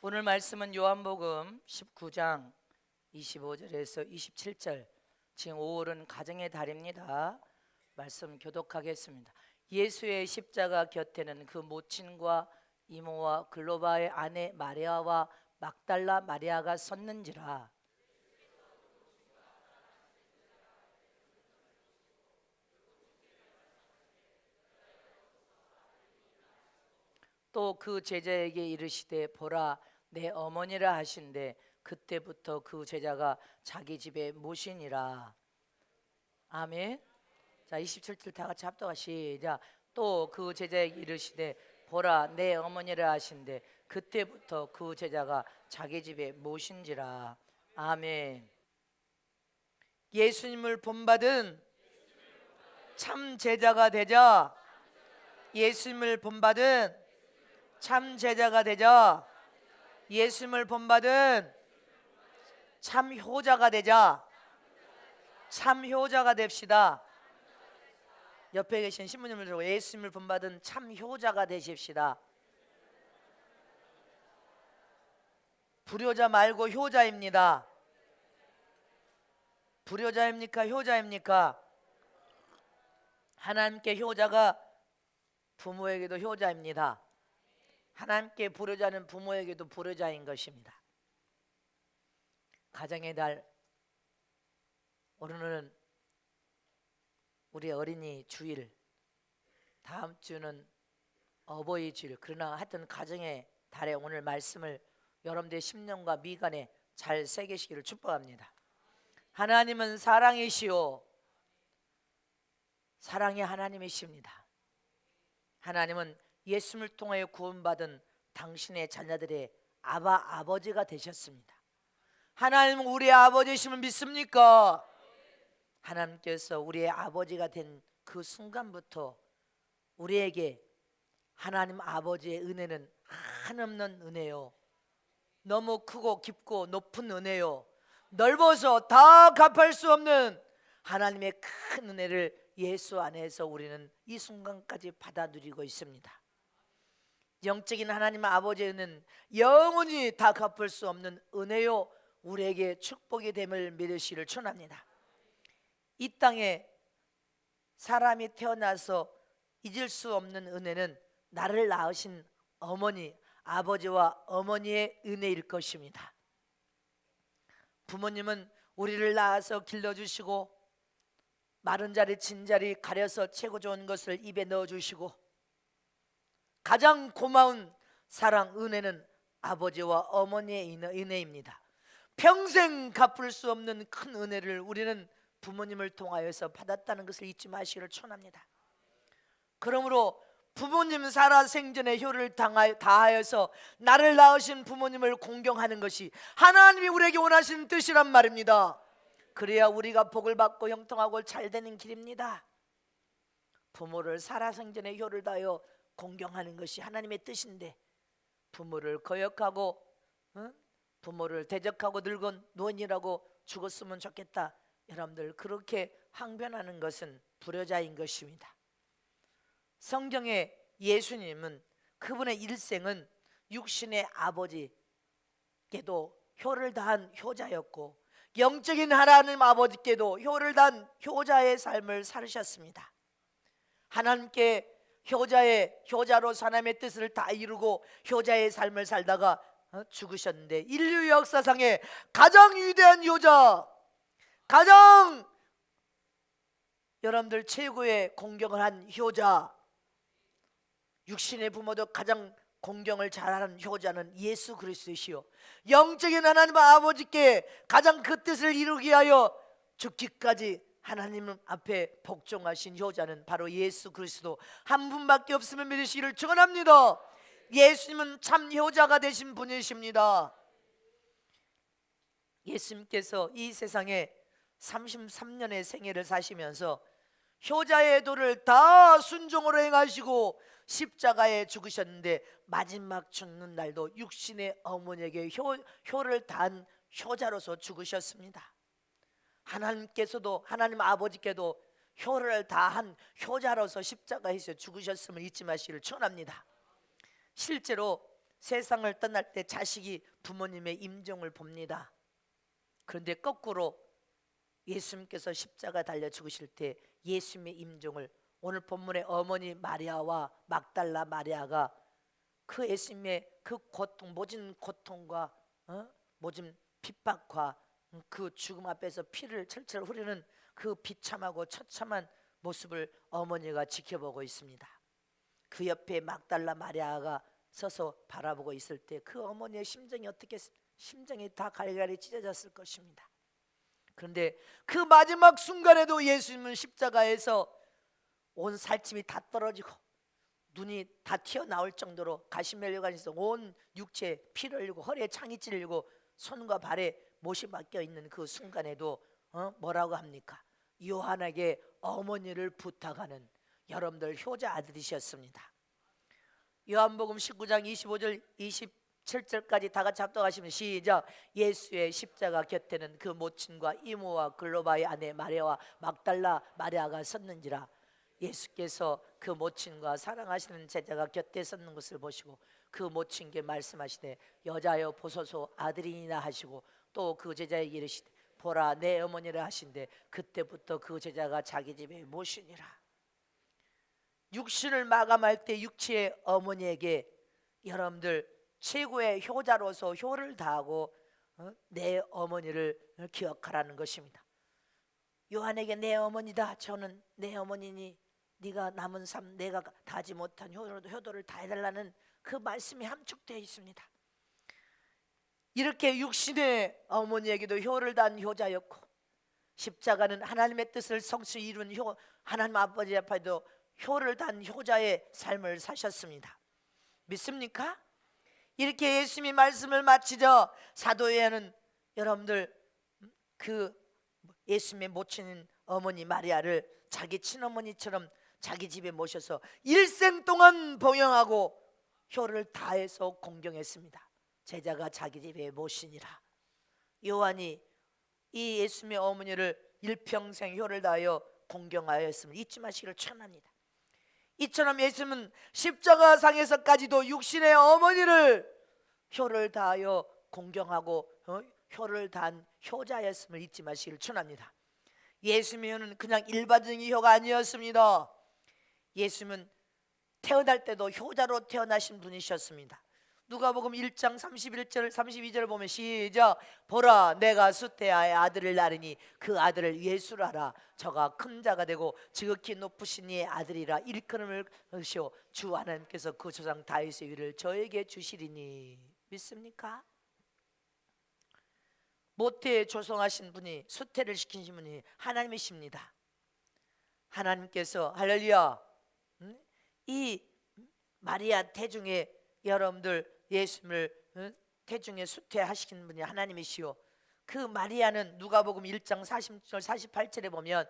오늘 말씀은 요한복음 19장 25절에서 27절. 지금 5월은 가정의 달입니다. 말씀 교독하겠습니다. 예수의 십자가 곁에는 그 모친과 이모와 글로바의 아내 마리아와 막달라 마리아가 섰는지라. 또 그 제자에게 이르시되 보라 내 어머니라 하신대 그때부터 그 제자가 자기 집에 모시니라. 아멘. 자, 27절 다 같이 합독하 시작. 또 그 제자에게 이르시되 보라 내 어머니라 하신대 그때부터 그 제자가 자기 집에 모신지라. 아멘. 예수님을 본받은 참 제자가 되자. 예수님을 본받은 참 제자가 되자. 예수님을 본받은 참 효자가 되자. 참 효자가 됩시다. 옆에 계신 신부님을 들고 예수님을 본받은 참 효자가 되십시다. 불효자 말고 효자입니다. 불효자입니까? 효자입니까? 하나님께 효자가 부모에게도 효자입니다. 하나님께 불효자는 부모에게도 불효자인 것입니다. 가정의 달, 오늘은 우리 어린이 주일, 다음 주는 어버이 주일. 그러나 하여튼 가정의 달에 오늘 말씀을 여러분들의 심령과 미간에 잘 새기시기를 축복합니다. 하나님은 사랑이시오. 사랑의 하나님이십니다. 하나님은 예수님을 통하여 구원받은 당신의 자녀들의 아버지가 되셨습니다. 하나님은 우리의 아버지심을 믿습니까? 하나님께서 우리의 아버지가 된 그 순간부터 우리에게 하나님 아버지의 은혜는 한없는 은혜요, 너무 크고 깊고 높은 은혜요, 넓어서 다 갚을 수 없는 하나님의 큰 은혜를 예수 안에서 우리는 이 순간까지 받아 누리고 있습니다. 영적인 하나님 아버지의 은혜는 영원히 다 갚을 수 없는 은혜요, 우리에게 축복이 됨을 믿으시기를 축원합니다. 이 땅에 사람이 태어나서 잊을 수 없는 은혜는 나를 낳으신 어머니, 아버지와 어머니의 은혜일 것입니다. 부모님은 우리를 낳아서 길러주시고 마른 자리 진 자리 가려서 최고 좋은 것을 입에 넣어주시고 가장 고마운 사랑 은혜는 아버지와 어머니의 은혜입니다. 평생 갚을 수 없는 큰 은혜를 우리는 부모님을 통하여서 받았다는 것을 잊지 마시기를 축원합니다. 그러므로 부모님 살아생전에 효를 다하여서 나를 낳으신 부모님을 공경하는 것이 하나님이 우리에게 원하시는 뜻이란 말입니다. 그래야 우리가 복을 받고 형통하고 잘 되는 길입니다. 부모를 살아생전에 효를 다하여 공경하는 것이 하나님의 뜻인데 부모를 거역하고 부모를 대적하고 늙은 노인이라고 죽었으면 좋겠다, 여러분들 그렇게 항변하는 것은 불효자인 것입니다. 성경의 예수님은 그분의 일생은 육신의 아버지께도 효를 다한 효자였고 영적인 하나님 아버지께도 효를 다한 효자의 삶을 살으셨습니다. 하나님께 효자로 하나님의 뜻을 다 이루고 효자의 삶을 살다가 죽으셨는데 인류 역사상의 가장 위대한 효자, 가장 여러분들 최고의 공경을 한 효자, 육신의 부모도 가장 공경을 잘하는 효자는 예수 그리스도시요 영적인 하나님 아버지께 가장 그 뜻을 이루기 위하여 죽기까지 하나님 앞에 복종하신 효자는 바로 예수 그리스도 한 분밖에 없음을 믿으시기를 축원합니다. 예수님은 참 효자가 되신 분이십니다. 예수님께서 이 세상에 33년의 생애를 사시면서 효자의 도를 다 순종으로 행하시고 십자가에 죽으셨는데 마지막 죽는 날도 육신의 어머니에게 효를 다한 효자로서 죽으셨습니다. 하나님께서도 하나님 아버지께도 효를 다한 효자로서 십자가에서 죽으셨음을 잊지 마시기를 축원합니다. 실제로 세상을 떠날 때 자식이 부모님의 임종을 봅니다. 그런데 거꾸로 예수님께서 십자가 달려 죽으실 때 예수님의 임종을 오늘 본문의 어머니 마리아와 막달라 마리아가 그 예수님의 그 고통, 모진 고통과 모진 핍박과 그 죽음 앞에서 피를 철철 흐르는 그 비참하고 처참한 모습을 어머니가 지켜보고 있습니다. 그 옆에 막달라 마리아가 서서 바라보고 있을 때 그 어머니의 심정이 어떻게, 심정이 다 갈갈이 찢어졌을 것입니다. 그런데 그 마지막 순간에도 예수님은 십자가에서 온 살침이 다 떨어지고 눈이 다 튀어나올 정도로 가시멜로가 온 육체에 피를 흘리고 허리에 창이 찔리고 손과 발에 못이 박혀 있는 그 순간에도 뭐라고 합니까? 요한에게 어머니를 부탁하는 여러분들 효자 아들이셨습니다. 요한복음 19장 25절 27절까지 다 같이 합독하시면 시작. 예수의 십자가 곁에는 그 모친과 이모와 글로바의 아내 마리아와 막달라 마리아가 섰는지라. 예수께서 그 모친과 사랑하시는 제자가 곁에 섰는 것을 보시고 그 모친께 말씀하시되 여자여 보소서 아들이니라 하시고 또 그 제자에게 이르시되 보라 내 어머니라 하신대 그때부터 그 제자가 자기 집에 모시니라. 육신을 마감할 때 육체의 어머니에게 여러분들 최고의 효자로서 효를 다하고 내 어머니를 기억하라는 것입니다. 요한에게 내 어머니다, 저는 내 어머니니 네가 남은 삶 내가 다하지 못한 효도를 다해달라는 그 말씀이 함축되어 있습니다. 이렇게 육신의 어머니에게도 효를 다한 효자였고 십자가는 하나님의 뜻을 성취 이룬 하나님 아버지 앞에도 효를 다한 효자의 삶을 사셨습니다. 믿습니까? 이렇게 예수님이 말씀을 마치자 사도 요한은 여러분들 그 예수님의 모친인 어머니 마리아를 자기 친어머니처럼 자기 집에 모셔서 일생 동안 봉양하고 효를 다해서 공경했습니다. 제자가 자기 집에 모시니라. 요한이 이 예수님의 어머니를 일평생 효를 다하여 공경하였음을 잊지 마시기를 축원합니다. 이처럼 예수님은 십자가상에서까지도 육신의 어머니를 효를 다하여 공경하고 효를 다한 효자였음을 잊지 마시기를 축원합니다. 예수님의 효는 그냥 일반적인 효가 아니었습니다. 예수님은 태어날 때도 효자로 태어나신 분이셨습니다. 누가복음 1장 31절 32절을 보면 시작. 보라 내가 수태아의 아들을 낳으니 그 아들을 예수라라. 저가 큰 자가 되고 지극히 높으신 이의 아들이라. 일컬음을 하시오 주 하나님께서 그 조상 다윗의 위를 저에게 주시리니. 믿습니까? 모태에 조성하신 분이, 수태를 시키신 분이 하나님이십니다. 하나님께서 할렐루야 이 마리아 태중에 여러분들 예수님을 태중에 수태하시는 분이 하나님이시오. 그 마리아는 누가복음 1장 40절 48절에 보면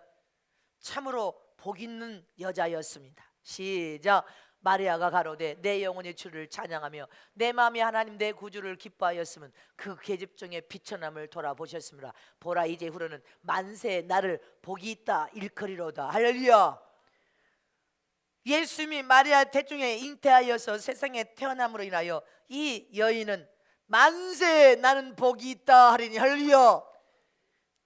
참으로 복 있는 여자였습니다. 시작. 마리아가 가로되 내 영혼이 주를 찬양하며 내 마음이 하나님 내 구주를 기뻐하였으면 그 계집 중에 비천함을 돌아보셨습니다. 보라 이제 후로는 만세 나를 복이 있다 일컬이로다. 할렐루야. 예수님이 마리아 태중에 잉태하여서 세상에 태어남으로 인하여 이 여인은 만세 나는 복이 있다 하리니. 할렐루야.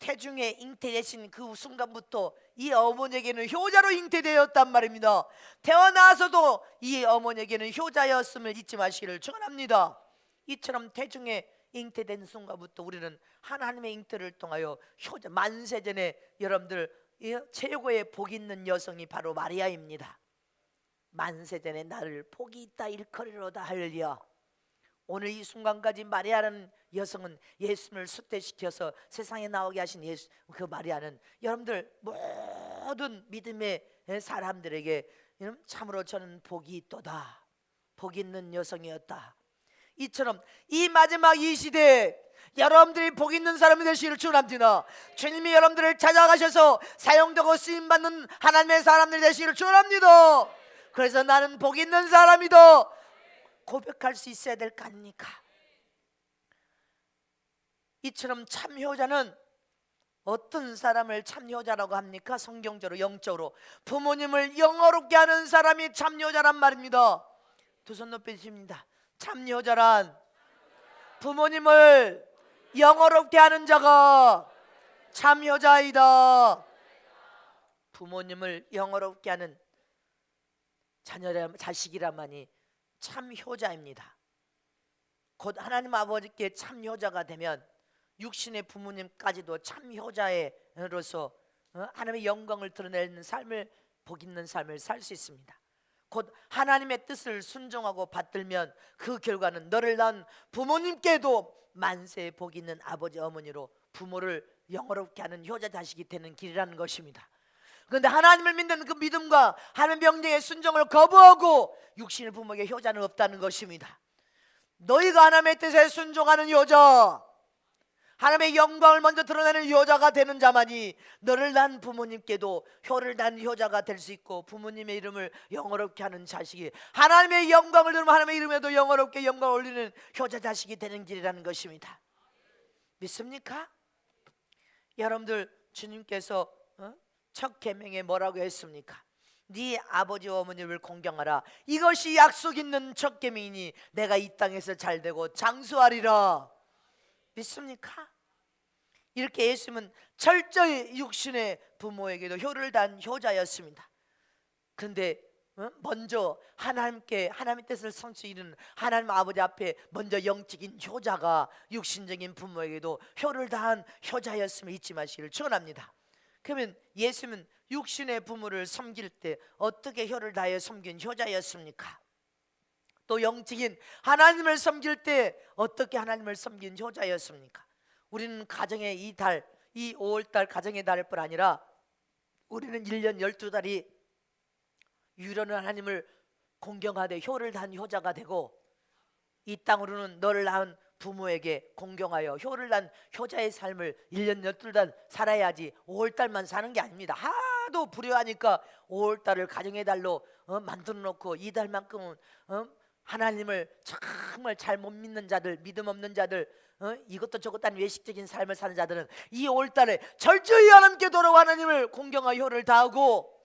태중에 잉태되신 그 순간부터 이 어머니에게는 효자로 잉태되었단 말입니다. 태어나서도 이 어머니에게는 효자였음을 잊지 마시기를 축원합니다. 이처럼 태중에 잉태된 순간부터 우리는 하나님의 잉태를 통하여 효자, 만세전에 여러분들 최고의 복 있는 여성이 바로 마리아입니다. 만세전에 나를 복이 있다 일컬이로다. 할렐루야. 오늘 이 순간까지 마리아라는 여성은 예수님을 수태시켜서 세상에 나오게 하신 그 마리아는 여러분들 모든 믿음의 사람들에게 참으로 저는 복이 있도다, 복 있는 여성이었다. 이처럼 이 마지막 이 시대에 여러분들이 복 있는 사람이 되시기를 축원합니다. 주님이 여러분들을 찾아가셔서 사용되고 쓰임받는 하나님의 사람들이 되시기를 축원합니다. 그래서 나는 복 있는 사람이다 고백할 수 있어야 될 거 아닙니까? 이처럼 참효자는 어떤 사람을 참효자라고 합니까? 성경적으로 영적으로 부모님을 영어롭게 하는 사람이 참효자란 말입니다. 두 손 높여 주십니다. 참 효자란 부모님을 영어롭게 하는 자가 참 효자이다. 부모님을 영어롭게 하는 자식이라만이 참 효자입니다. 곧 하나님 아버지께 참 효자가 되면 육신의 부모님까지도 참 효자로서 하나님의 영광을 드러내는 삶을, 복 있는 삶을 살 수 있습니다. 곧 하나님의 뜻을 순종하고 받들면 그 결과는 너를 낳은 부모님께도 만세의 복 있는 아버지 어머니로 부모를 영어롭게 하는 효자 자식이 되는 길이라는 것입니다. 그런데 하나님을 믿는 그 믿음과 하나님 명령의 순종을 거부하고 육신의 부모에게 효자는 없다는 것입니다. 너희가 하나님의 뜻에 순종하는 효자, 하나님의 영광을 먼저 드러내는 효자가 되는 자만이 너를 낳은 부모님께도 효를 낳은 효자가 될 수 있고, 부모님의 이름을 영어롭게 하는 자식이 하나님의 영광을 들으면 하나님의 이름에도 영어롭게 영광을 올리는 효자 자식이 되는 길이라는 것입니다. 믿습니까? 여러분들, 주님께서 첫 계명에 뭐라고 했습니까? 네 아버지와 어머니를 공경하라. 이것이 약속 있는 첫 계명이니 내가 이 땅에서 잘되고 장수하리라. 믿습니까? 이렇게 예수님은 철저히 육신의 부모에게도 효를 다한 효자였습니다. 그런데 먼저 하나님의 뜻을 성취하는 하나님 아버지 앞에 먼저 영적인 효자가 육신적인 부모에게도 효를 다한 효자였음을 잊지 마시기를 축원합니다. 그러면 예수님은 육신의 부모를 섬길 때 어떻게 효를 다해 섬긴 효자였습니까? 또 영적인 하나님을 섬길 때 어떻게 하나님을 섬긴 효자였습니까? 우리는 가정의 이 5월달 가정의 달일 뿐 아니라 우리는 1년 12달이 유일한 하나님을 공경하되 효를 다한 효자가 되고, 이 땅으로는 너를 낳은 부모에게 공경하여 효를 난 효자의 삶을 1년 12달 살아야지 5월달만 사는 게 아닙니다. 하도 불효하니까 5월달을 가정의 달로 만들어 놓고 이 달만큼은 하나님을 정말 잘 못 믿는 자들, 믿음 없는 자들, 이것도 저것도 아닌 외식적인 삶을 사는 자들은 이 5월달에 철저히 하나님께 돌아와 하나님을 공경하여 효를 다하고,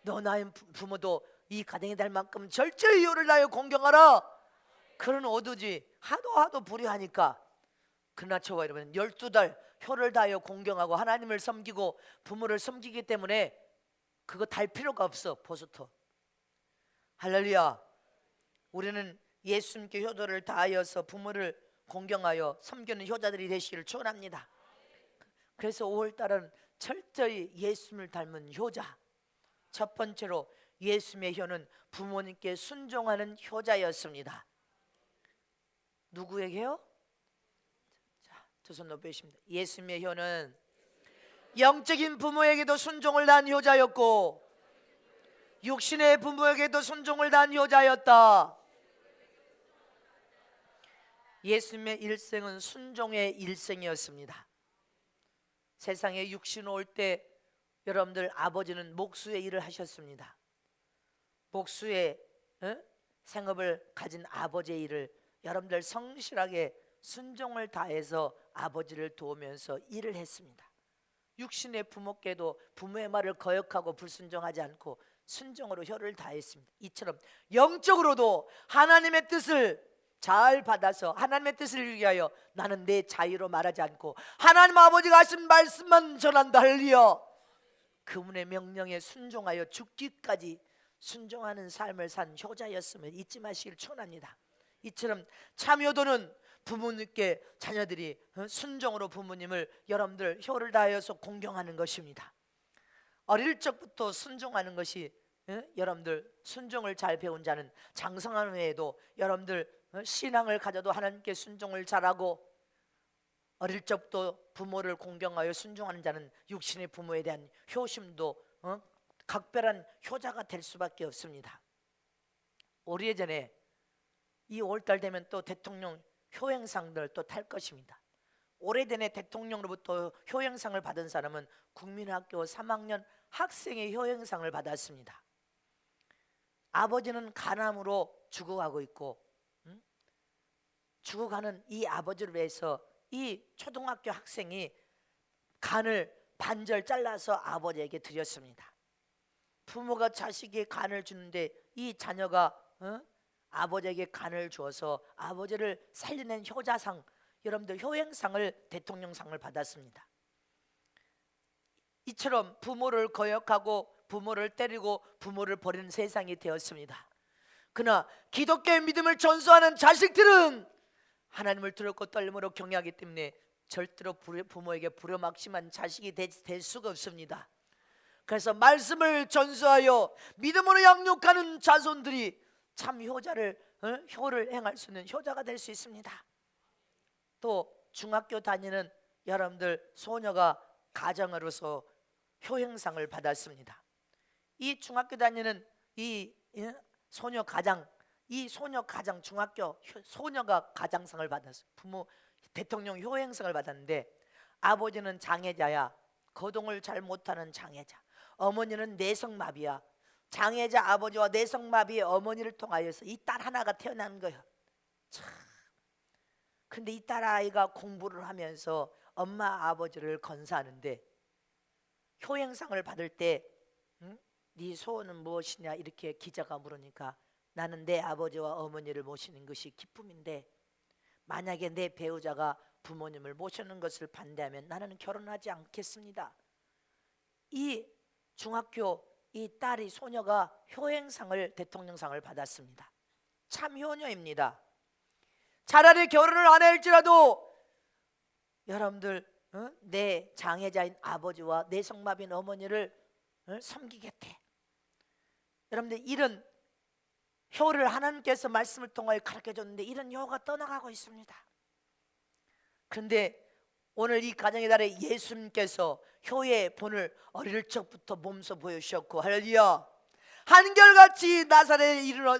너 나의 부모도 이 가정의 달만큼 철저히 효를 다하여 공경하라. 그런 오두지 하도 불효하니까. 그러나 저와 여러분 12달 효를 다하여 공경하고 하나님을 섬기고 부모를 섬기기 때문에 그거 달 필요가 없어. 포스터. 할렐루야. 우리는 예수님께 효도를 다하여서 부모를 공경하여 섬기는 효자들이 되시기를 축원합니다. 그래서 5월달은 철저히 예수님을 닮은 효자. 첫 번째로 예수님의 효는 부모님께 순종하는 효자였습니다. 누구에게요? 자, 두 손 높이십니다. 예수님의 효는 영적인 부모에게도 순종을 다한 효자였고, 육신의 부모에게도 순종을 다한 효자였다. 예수님의 일생은 순종의 일생이었습니다. 세상에 육신 올 때 여러분들 아버지는 목수의 일을 하셨습니다. 목수의 생업을 가진 아버지의 일을 여러분들 성실하게 순종을 다해서 아버지를 도우면서 일을 했습니다. 육신의 부모께도 부모의 말을 거역하고 불순종하지 않고 순종으로 효를 다했습니다. 이처럼 영적으로도 하나님의 뜻을 잘 받아서 하나님의 뜻을 위하여 나는 내 자유로 말하지 않고 하나님 아버지가 하신 말씀만 전한다. 할렐루야. 그분의 명령에 순종하여 죽기까지 순종하는 삶을 산 효자였음을 잊지 마시길 축원합니다. 이처럼 참효도는 부모님께 자녀들이 순종으로 부모님을 여러분들 효를 다하여서 공경하는 것입니다. 어릴 적부터 순종하는 것이 여러분들 순종을 잘 배운 자는 장성한 후에도 여러분들 신앙을 가져도 하나님께 순종을 잘하고, 어릴 적부터 부모를 공경하여 순종하는 자는 육신의 부모에 대한 효심도 각별한 효자가 될 수밖에 없습니다. 오래전에 이 5월달 되면 또 대통령 효행상들 또 탈 것입니다. 오래전에 대통령으로부터 효행상을 받은 사람은 국민학교 3학년 학생의 효행상을 받았습니다. 아버지는 간암으로 죽어가고 있고 죽어가는 이 아버지를 위해서 이 초등학교 학생이 간을 반절 잘라서 아버지에게 드렸습니다. 부모가 자식의 간을 주는데 이 자녀가 아버지에게 간을 주어서 아버지를 살려낸 효자상, 여러분들 효행상을, 대통령상을 받았습니다. 이처럼 부모를 거역하고 부모를 때리고 부모를 버리는 세상이 되었습니다. 그러나 기독교의 믿음을 전수하는 자식들은 하나님을 두렵고 떨림으로 경외하기 때문에 절대로 부모에게 부려막심한 자식이 될 수가 없습니다. 그래서 말씀을 전수하여 믿음으로 양육하는 자손들이 참 효를 행할 수 있는 효자가 될 수 있습니다. 또 중학교 다니는 여러분들 소녀가 가정으로서 효행상을 받았습니다. 이 중학교 다니는 이 소녀 가장, 중학교 소녀가 가장상을 받았어요. 부모 대통령 효행상을 받았는데, 아버지는 장애자야, 거동을 잘 못하는 장애자, 어머니는 뇌성마비야. 장애자 아버지와 뇌성마비의 어머니를 통하여서 이 딸 하나가 태어난 거예요. 참. 근데 이 딸 아이가 공부를 하면서 엄마 아버지를 건사하는데, 효행상을 받을 때 네 소원은 무엇이냐 이렇게 기자가 물으니까, 나는 내 아버지와 어머니를 모시는 것이 기쁨인데 만약에 내 배우자가 부모님을 모시는 것을 반대하면 나는 결혼하지 않겠습니다. 이 중학교 이 딸이 소녀가 효행상을, 대통령상을 받았습니다. 참 효녀입니다. 차라리 결혼을 안 할지라도 여러분들 내 장애자인 아버지와 뇌성마비인 어머니를 섬기겠대. 여러분들 이런 효를 하나님께서 말씀을 통하여 가르쳐줬는데 이런 효가 떠나가고 있습니다. 그런데 오늘 이 가정의 달에 예수님께서 효의 본을 어릴 적부터 몸소 보여주셨고, 할렐루야, 한결같이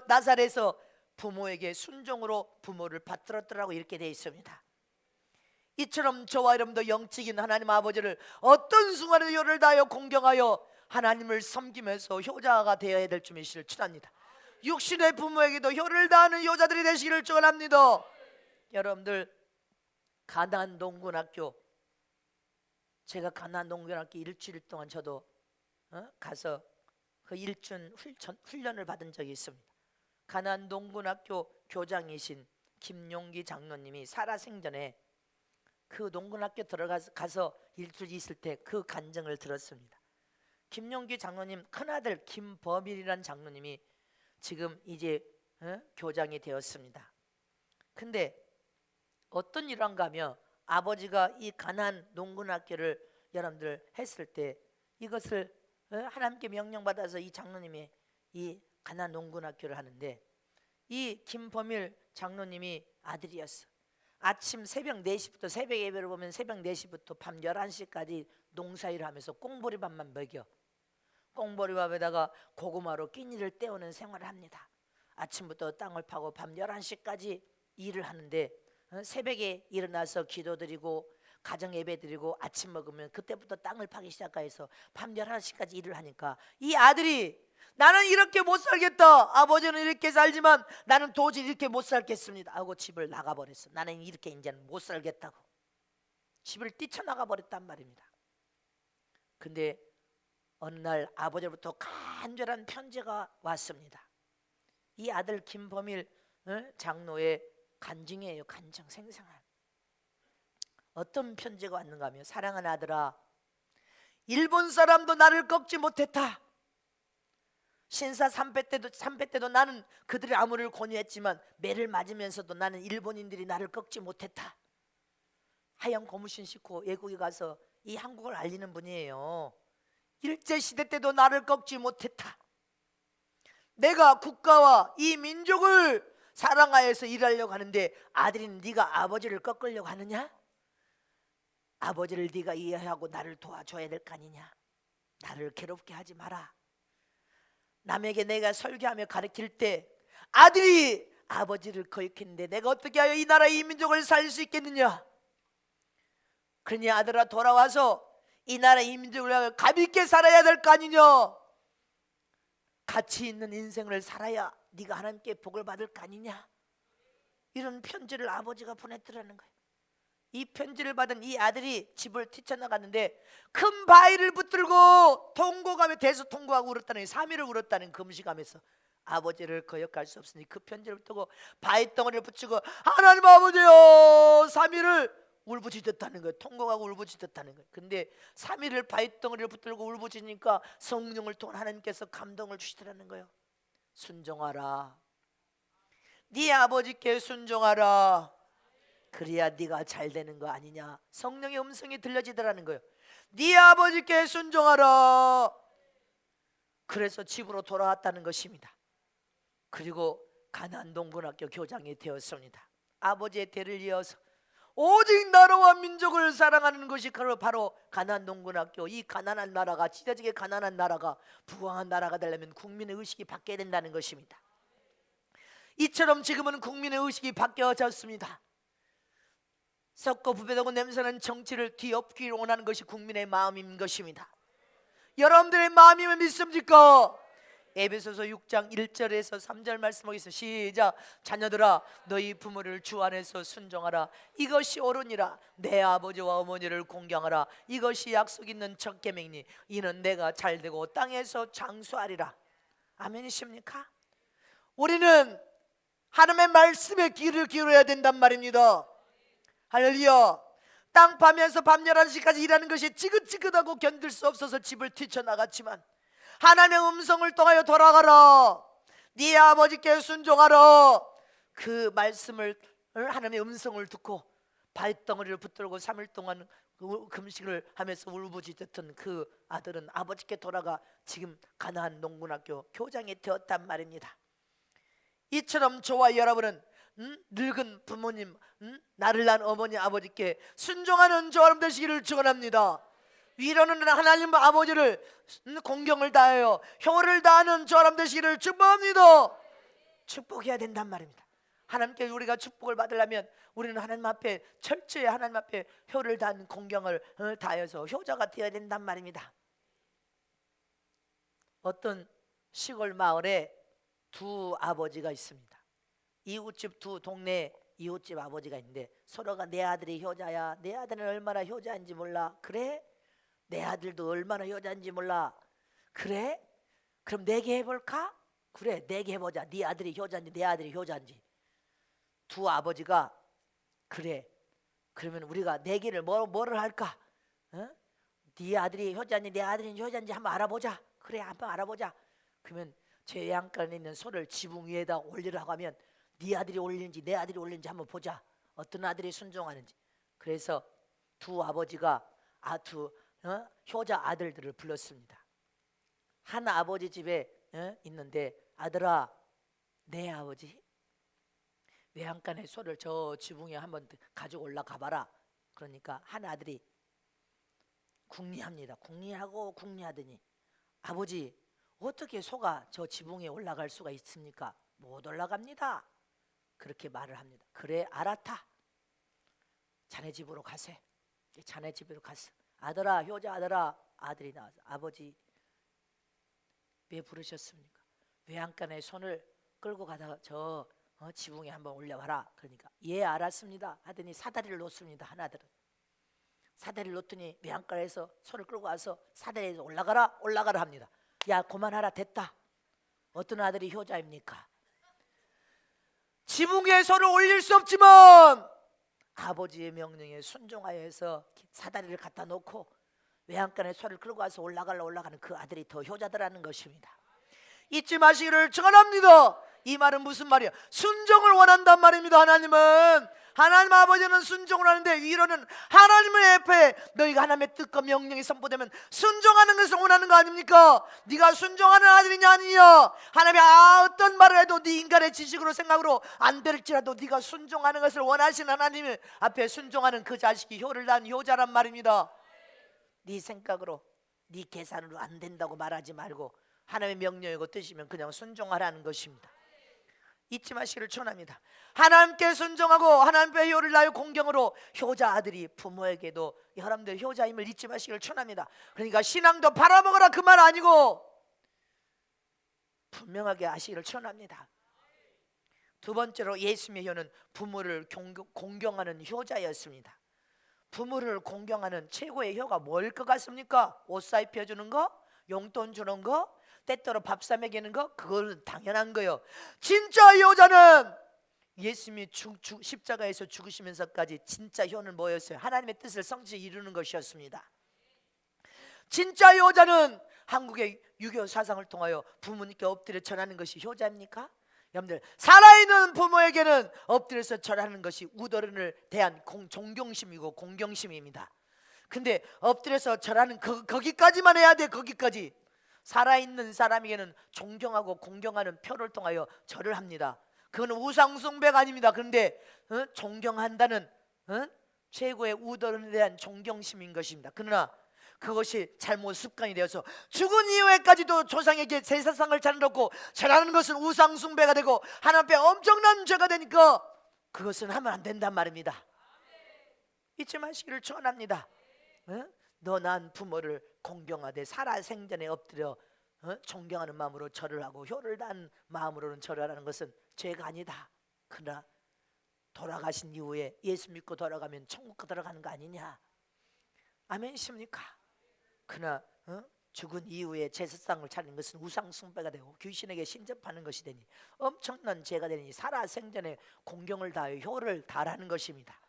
나사렛에서 부모에게 순종으로 부모를 받들었더라고 이렇게 되어 있습니다. 이처럼 저와 여러분도 영적인 하나님 아버지를 어떤 순간에도 효를 다하여 공경하여 하나님을 섬기면서 효자가 되어야 될 줄을 축원합니다. 육신의 부모에게도 효를 다하는 효자들이 되시기를 축원합니다. 여러분들 가나안 농군학교, 제가 가나안 농군학교 일주일 동안 저도 가서 그 일주일 훈련을 받은 적이 있습니다. 가나안 농군학교 교장이신 김용기 장로님이 살아생전에 그 농군학교 들어가서 일주일 있을 때 그 간증을 들었습니다. 김용기 장로님 큰아들 김범일이라는 장로님이 지금 이제 교장이 되었습니다. 근데 어떤 일인가 하면 아버지가 이 가나안 농군학교를 여러분들 했을 때 이것을 하나님께 명령받아서 이 장로님이 이 가나안 농군학교를 하는데, 이 김범일 장로님이 아들이었어. 아침 새벽 4시부터, 새벽 예배를 보면 새벽 4시부터 밤 11시까지 농사일을 하면서 꽁보리밥만 먹여. 꽁보리밥에다가 고구마로 끼니를 때우는 생활을 합니다. 아침부터 땅을 파고 밤 11시까지 일을 하는데 새벽에 일어나서 기도드리고 가정 예배드리고 아침 먹으면 그때부터 땅을 파기 시작해서 밤 11시까지 일을 하니까 이 아들이 나는 이렇게 못 살겠다, 아버지는 이렇게 살지만 나는 도저히 이렇게 못 살겠습니다 하고 집을 나가버렸어. 나는 이렇게 이제는 못 살겠다고 집을 뛰쳐나가 버렸단 말입니다. 근데 어느 날 아버지로부터 간절한 편지가 왔습니다. 이 아들 김범일 장로의 간증이에요. 간증, 생생한. 어떤 편지가 왔는가 하면, 사랑하는 아들아, 일본 사람도 나를 꺾지 못했다. 신사 3배 때도 나는 그들의 암호를 권유했지만 매를 맞으면서도 나는 일본인들이 나를 꺾지 못했다. 하얀 고무신 싣고 외국에 가서 이 한국을 알리는 분이에요. 일제시대 때도 나를 꺾지 못했다. 내가 국가와 이 민족을 사랑하여서 일하려고 하는데 아들인 네가 아버지를 꺾으려고 하느냐? 아버지를 네가 이해하고 나를 도와줘야 될 거 아니냐? 나를 괴롭게 하지 마라. 남에게 내가 설교하며 가르칠 때 아들이 아버지를 거역했는데 내가 어떻게 하여 이 나라 이 민족을 살릴 수 있겠느냐? 그러니 아들아, 돌아와서 이 나라 이 민족을 가볍게 살아야 될 거 아니냐? 가치 있는 인생을 살아야 네가 하나님께 복을 받을 거 아니냐? 이런 편지를 아버지가 보냈더라는 거예요. 이 편지를 받은 이 아들이 집을 뛰쳐나갔는데 큰 바위를 붙들고 통곡하며 대수통곡하고 울었다는, 3일을 울었다는, 금식하면서 아버지를 거역할 수 없으니 그 편지를 붙들고 바위덩어리를 붙이고 하나님 아버지여, 3일을 울부짖었다는 거예요. 통곡하고 울부짖었다는 거예요. 근데 3일을 바위덩어리를 붙들고 울부짖으니까 성령을 통해 하나님께서 감동을 주시더라는 거예요. 순종하라, 네 아버지께 순종하라, 그래야 네가 잘 되는 거 아니냐. 성령의 음성이 들려지더라는 거예요. 네 아버지께 순종하라. 그래서 집으로 돌아왔다는 것입니다. 그리고 가나안 동고등학교 교장이 되었습니다. 아버지의 대를 이어서 오직 나라와 민족을 사랑하는 것이 바로 가나안 동고등학교. 이 가난한 나라가, 지대적인 가난한 나라가 부강한 나라가 되려면 국민의 의식이 바뀌어야 된다는 것입니다. 이처럼 지금은 국민의 의식이 바뀌어졌습니다. 썩고 부패되고 냄새나는 정치를 뒤엎기 원하는 것이 국민의 마음인 것입니다. 여러분들의 마음이면 믿습니까? 에베소서 6장 1절에서 3절 말씀하겠습니다. 시작. 자녀들아, 너희 부모를 주 안에서 순종하라. 이것이 옳으니라. 내 아버지와 어머니를 공경하라. 이것이 약속 있는 첫 계명이니 이는 내가 잘되고 땅에서 장수하리라. 아멘이십니까? 우리는 하나님의 말씀에 귀를 기울여야 된단 말입니다. 할렐루야. 땅 파면서 밤 11시까지 일하는 것이 지긋지긋하고 견딜 수 없어서 집을 뛰쳐나갔지만 하나님의 음성을 통하여 돌아가라, 네 아버지께 순종하라. 그 말씀을, 하나님의 음성을 듣고 발덩어리를 붙들고 3일 동안 금식을 하면서 울부짖었던 그 아들은 아버지께 돌아가 지금 가나안 농군학교 교장이 되었단 말입니다. 이처럼 저와 여러분은 늙은 부모님, 나를 낳은 어머니 아버지께 순종하는 저와 되시기를 축원합니다. 위로는 하나님 아버지를 공경을 다하여 효를 다하는 저와 되시기를 축복합니다. 축복해야 된단 말입니다. 하나님께 우리가 축복을 받으려면 우리는 하나님 앞에 철저히 하나님 앞에 효를 다하는 공경을 다해서 효자가 되어야 된단 말입니다. 어떤 시골 마을에 두 아버지가 있습니다. 이웃집 두 동네 이웃집 아버지가 있는데 서로가 내 아들이 효자야, 내 아들은 얼마나 효자인지 몰라. 그래? 내 아들도 얼마나 효자인지 몰라. 그래? 그럼 내게 해볼까? 그래, 내게 해보자. 네 아들이 효자인지 내 아들이 효자인지. 두 아버지가 그래, 그러면 우리가 내기를 뭐를 할까? 네 아들이 효자인지 내 아들이 효자인지 한번 알아보자. 그래, 한번 알아보자. 그러면 제 양간에 있는 소를 지붕 위에다 올리라고 하면 네 아들이 올리는지 내 아들이 올리는지 한번 보자. 어떤 아들이 순종하는지. 그래서 두 아버지가 효자 아들들을 불렀습니다. 한 아버지 집에 있는데 아들아, 내 아버지 외양간에 소를 저 지붕에 한번 가지고 올라가 봐라. 그러니까 한 아들이 궁리합니다. 궁리하고 궁리하더니 아버지, 어떻게 소가 저 지붕에 올라갈 수가 있습니까? 못 올라갑니다. 그렇게 말을 합니다. 그래, 알았다. 자네 집으로 가세. 자네 집으로 갔어. 아들아, 효자 아들아. 아들이 나와서 아버지 왜 부르셨습니까? 외양간에 손을 끌고 가다가 저 지붕에 한번 올려봐라. 그러니까 예, 알았습니다 하더니 사다리를 놓습니다. 한 아들은 사다리를 놓더니 외양간에서 손을 끌고 와서 사다리에서 올라가라 합니다. 야, 그만하라, 됐다. 어떤 아들이 효자입니까? 지붕에 손을 올릴 수 없지만 아버지의 명령에 순종하여서 사다리를 갖다 놓고 외양간에 손을 끌고 와서 올라가는 그 아들이 더 효자더라는 것입니다. 잊지 마시기를 축원합니다. 이 말은 무슨 말이야? 순종을 원한단 말입니다. 하나님 아버지는 순종을 하는데 위로는 하나님의 앞에 너희가 하나님의 뜻과 명령이 선포되면 순종하는 것을 원하는 거 아닙니까? 네가 순종하는 아들이냐 아니냐? 하나님이 어떤 말을 해도 네 인간의 지식으로 생각으로 안 될지라도 네가 순종하는 것을 원하시는 하나님 앞에 순종하는 그 자식이 효를 난 효자란 말입니다. 네 생각으로 네 계산으로 안 된다고 말하지 말고 하나님의 명령이고 뜻이면 그냥 순종하라는 것입니다. 잊지 마시기를 축원합니다. 하나님께 순종하고 하나님의 효를 다하여 공경으로 효자 아들이 부모에게도 여러분들 효자임을 잊지 마시기를 축원합니다. 그러니까 신앙도 팔아먹어라 그 말 아니고 분명하게 아시기를 축원합니다. 두 번째로 예수님의 효는 부모를 공경하는 효자였습니다. 부모를 공경하는 최고의 효가 뭘 것 같습니까? 옷 사입혀 주는 거? 용돈 주는 거? 때때로 밥 사 먹이는 거 그건 당연한 거예요. 진짜 효자는 예수님이 십자가에서 죽으시면서까지 진짜 효는 뭐였어요? 하나님의 뜻을 성취 이루는 것이었습니다. 진짜 효자는 한국의 유교 사상을 통하여 부모님께 엎드려 절하는 것이 효자입니까? 여러분들, 살아있는 부모에게는 엎드려서 절하는 것이 우더른을 대한 존경심이고 공경심입니다. 근데 엎드려서 절하는 거기까지만 해야 돼. 거기까지. 살아있는 사람에게는 존경하고 공경하는 표를 통하여 절을 합니다. 그건 우상숭배가 아닙니다. 그런데 존경한다는 최고의 우더른에 대한 존경심인 것입니다. 그러나 그것이 잘못 습관이 되어서 죽은 이후에까지도 조상에게 제사상을 차려놓고 절하는 것은 우상숭배가 되고 하나님 앞에 엄청난 죄가 되니까 그것은 하면 안 된단 말입니다. 잊지 마시기를 축원합니다. 너 난 부모를 공경하되 살아생전에 엎드려 존경하는 마음으로 절을 하고 효를 다한 마음으로는 절을 하는 것은 죄가 아니다. 그러나 돌아가신 이후에 예수 믿고 돌아가면 천국 들어가는 거 아니냐? 아멘이십니까? 그러나 죽은 이후에 제사상을 차리는 것은 우상숭배가 되고 귀신에게 신접하는 것이 되니 엄청난 죄가 되니 살아생전에 공경을 다하여 효를 다하라는 것입니다.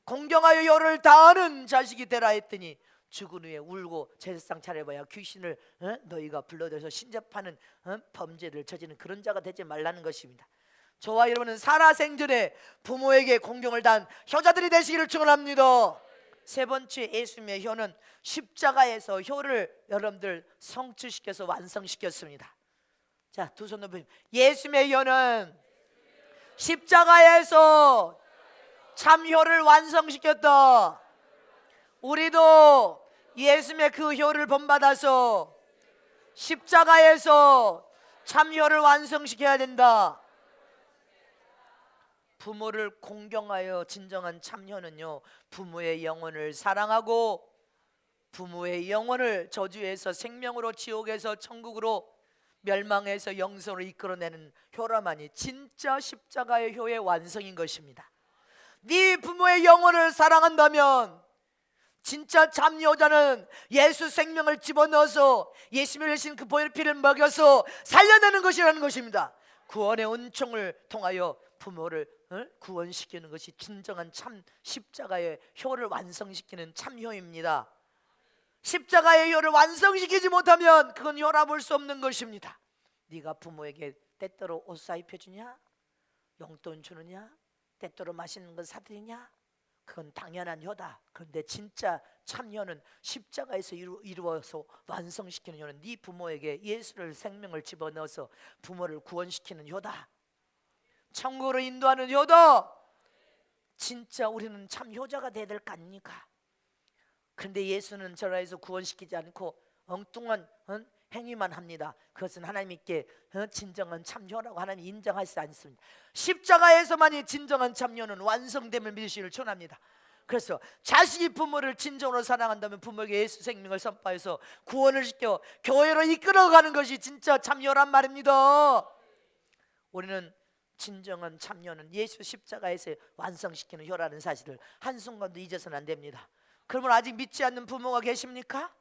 공경하여 효를 다하는 자식이 되라 했더니 죽은 후에 울고 제사상 차려봐야 귀신을 너희가 불러들여서 신접하는 범죄를 저지르는 그런 자가 되지 말라는 것입니다. 저와 여러분은 살아생전에 부모에게 공경을 다한 효자들이 되시기를 축원합니다. 세 번째 예수님의 효는 십자가에서 효를 여러분들 성취시켜서 완성시켰습니다. 자, 두 손 높이. 예수님의 효는 십자가에서 참 효를 완성시켰다. 우리도 예수님의 그 효를 본받아서 십자가에서 참 효를 완성시켜야 된다. 부모를 공경하여 진정한 참효는요, 부모의 영혼을 사랑하고 부모의 영혼을 저주에서 생명으로, 지옥에서 천국으로, 멸망에서 영생으로 이끌어내는 효라만이 진짜 십자가의 효의 완성인 것입니다. 네 부모의 영혼을 사랑한다면 진짜 참효자는 예수 생명을 집어넣어서 예수님을 내신 그 보혈 피를 먹여서 살려내는 것이라는 것입니다. 구원의 은총을 통하여 부모를 구원시키는 것이 진정한 참 십자가의 효를 완성시키는 참효입니다. 십자가의 효를 완성시키지 못하면 그건 효라 볼 수 없는 것입니다. 네가 부모에게 때때로 옷 사입혀주냐? 용돈 주느냐? 때때로 맛있는 거 사드리냐? 그건 당연한 효다. 그런데 진짜 참효는 십자가에서 이루어서 완성시키는 효는 네 부모에게 예수를 생명을 집어넣어서 부모를 구원시키는 효다. 천국으로 인도하는 효다. 진짜 우리는 참 효자가 되어야 될 거 아닙니까? 그런데 예수는 절하에서 구원시키지 않고 엉뚱한 행위만 합니다. 그것은 하나님께 진정한 참효라고 하나님이 인정하지 않습니다. 십자가에서만이 진정한 참효는 완성됨을 믿으시기를 축원합니다. 그래서 자식이 부모를 진정으로 사랑한다면 부모에게 예수 생명을 선포해서 구원을 시켜 교회로 이끌어가는 것이 진짜 참효란 말입니다. 우리는 진정한 참여는 예수 십자가에서 완성시키는 효라는 사실을 한순간도 잊어서는 안 됩니다. 그러면 아직 믿지 않는 부모가 계십니까?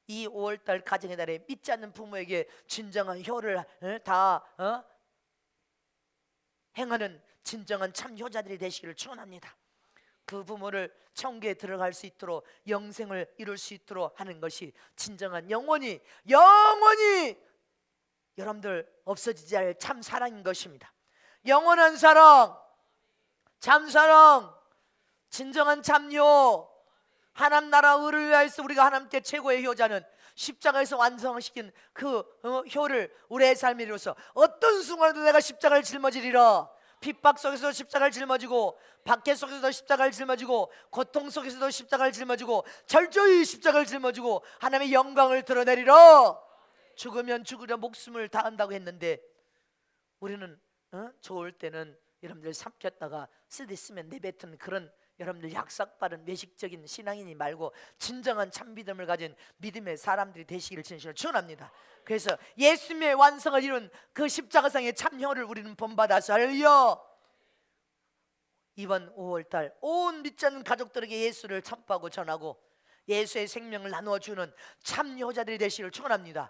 이 5월달 가정의 달에 믿지 않는 부모에게 진정한 효를 다 행하는 진정한 참효자들이 되시기를 축원합니다. 그 부모를 천국에 들어갈 수 있도록 영생을 이룰 수 있도록 하는 것이 진정한 영원히 여러분들 없어지지 않을 참 사랑인 것입니다. 영원한 사랑, 참사랑, 진정한 참효, 하나님 나라 의를 위하여서 우리가 하나님께 최고의 효자는 십자가에서 완성시킨 그 효를 우리의 삶에 이루어서 어떤 순간에도 내가 십자가를 짊어지리라. 핍박 속에서도 십자가를 짊어지고 박해 속에서도 십자가를 짊어지고 고통 속에서도 십자가를 짊어지고 철저히 십자가를 짊어지고 하나님의 영광을 드러내리라. 죽으면 죽으려 목숨을 다한다고 했는데 우리는 좋을 때는 여러분들 삼켰다가 쓰디쓰면 내뱉은 그런 여러분들 약삭빠른 외식적인 신앙인이 말고 진정한 참믿음을 가진 믿음의 사람들이 되시기를 진심으로 축원합니다. 그래서 예수님의 완성을 이룬 그 십자가상의 참효를 우리는 본받아서 할렐루야. 이번 5월달 온 믿지 않는 가족들에게 예수를 선포하고 전하고 예수의 생명을 나누어 주는 참효자들이 되시기를 축원합니다.